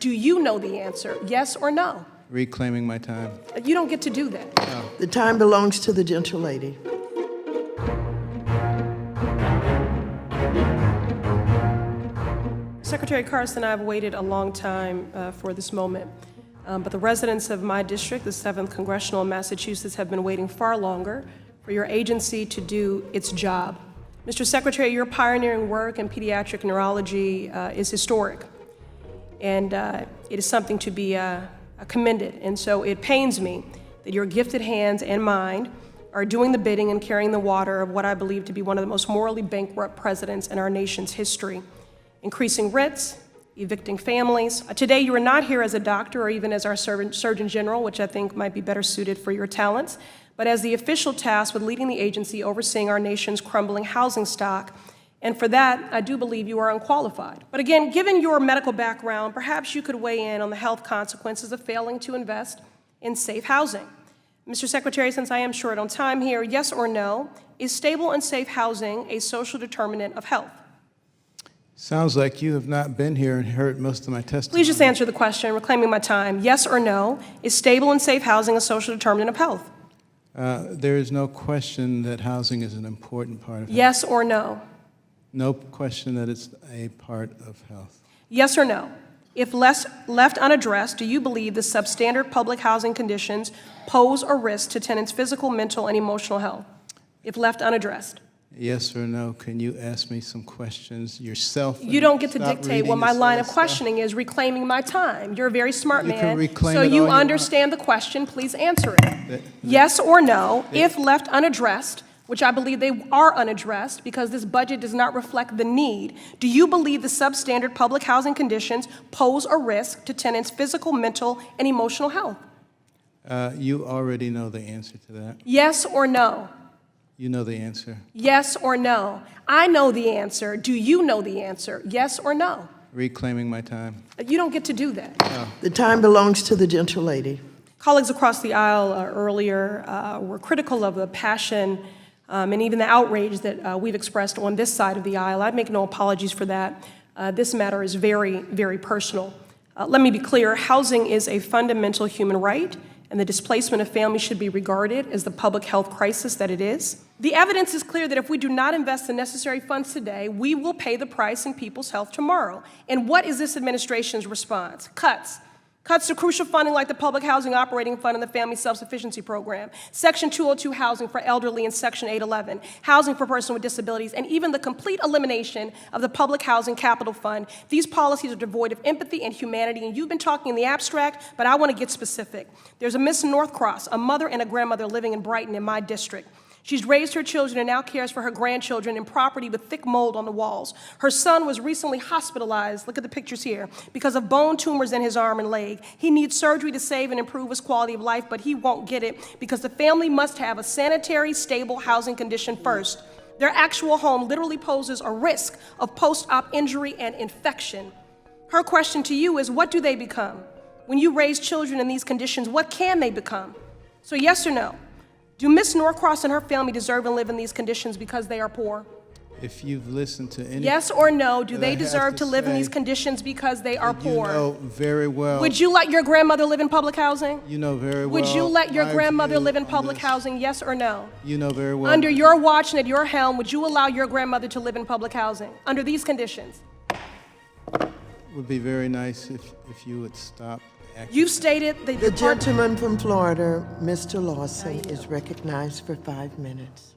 Do you know the answer, yes or no? Reclaiming my time. You don't get to do that. No. The time belongs to the gentle lady. Secretary Carson and I have waited a long time for this moment, but the residents of my district, the 7th Congressional in Massachusetts, have been waiting far longer for your agency to do its job. Mr. Secretary, your pioneering work in pediatric neurology is historic, and it is something to be commended. And so it pains me that your gifted hands and mind are doing the bidding and carrying the water of what I believe to be one of the most morally bankrupt presidents in our nation's history. Increasing rents, evicting families. Today you are not here as a doctor or even as our Surgeon General, which I think might be better suited for your talents, but as the official tasked with leading the agency overseeing our nation's crumbling housing stock. And for that, I do believe you are unqualified. But again, given your medical background, perhaps you could weigh in on the health consequences of failing to invest in safe housing. Mr. Secretary, since I am short on time here, yes or no, is stable and safe housing a social determinant of health? Sounds like you have not been here and heard most of my testimony. Please just answer the question, reclaiming my time. Yes or no, is stable and safe housing a social determinant of health? There is no question that housing is an important part of health. Yes or no? No question that it's a part of health. Yes or no? If left unaddressed, do you believe the substandard public housing conditions pose a risk to tenants' physical, mental, and emotional health? If left unaddressed? Yes or no? Can you ask me some questions yourself? You don't get to Stop dictate what reading my this line other of stuff? questioning is. Reclaiming my time. You're a very smart You man, can reclaim so it you all you understand the question. Please answer it. Yes or no, if left unaddressed, which I believe they are unaddressed because this budget does not reflect the need, do you believe the substandard public housing conditions pose a risk to tenants' physical, mental, and emotional health? You already know the answer to that. Yes or no? You know the answer. Yes or no? I know the answer. Do you know the answer? Yes or no? Reclaiming my time. You don't get to do that. No. The time belongs to the gentle lady. Colleagues across the aisle earlier were critical of the passion and even the outrage that we've expressed on this side of the aisle. I'd make no apologies for that. This matter is very, very personal. Let me be clear, housing is a fundamental human right, and the displacement of families should be regarded as the public health crisis that it is. The evidence is clear that if we do not invest the necessary funds today, we will pay the price in people's health tomorrow. And what is this administration's response? Cuts. Cuts to crucial funding like the Public Housing Operating Fund and the Family Self-Sufficiency Program, Section 202 housing for elderly and Section 811, housing for persons with disabilities, and even the complete elimination of the Public Housing Capital Fund. These policies are devoid of empathy and humanity, and you've been talking in the abstract, but I want to get specific. There's a Miss Northcross, a mother and a grandmother living in Brighton in my district. She's raised her children and now cares for her grandchildren in property with thick mold on the walls. Her son was recently hospitalized, look at the pictures here, because of bone tumors in his arm and leg. He needs surgery to save and improve his quality of life, but he won't get it because the family must have a sanitary, stable housing condition first. Their actual home literally poses a risk of post-op injury and infection. Her question to you is, what do they become? When you raise children in these conditions, what can they become? So yes or no? Do Ms. Norcross and her family deserve to live in these conditions because they are poor? If you've listened to any... Yes or no, do they I have deserve to live in say, these conditions because they are poor? You know very well... Would you let your grandmother live in public housing? You know very well... Would you let your my grandmother view live in on public this. housing, yes or no? You know very well... Under your watch and at your helm, would you allow your grandmother to live in public housing under these conditions? It would be very nice if you would stop acting. You've stated that The gentleman from Florida, Mr. Lawson, is recognized for 5 minutes.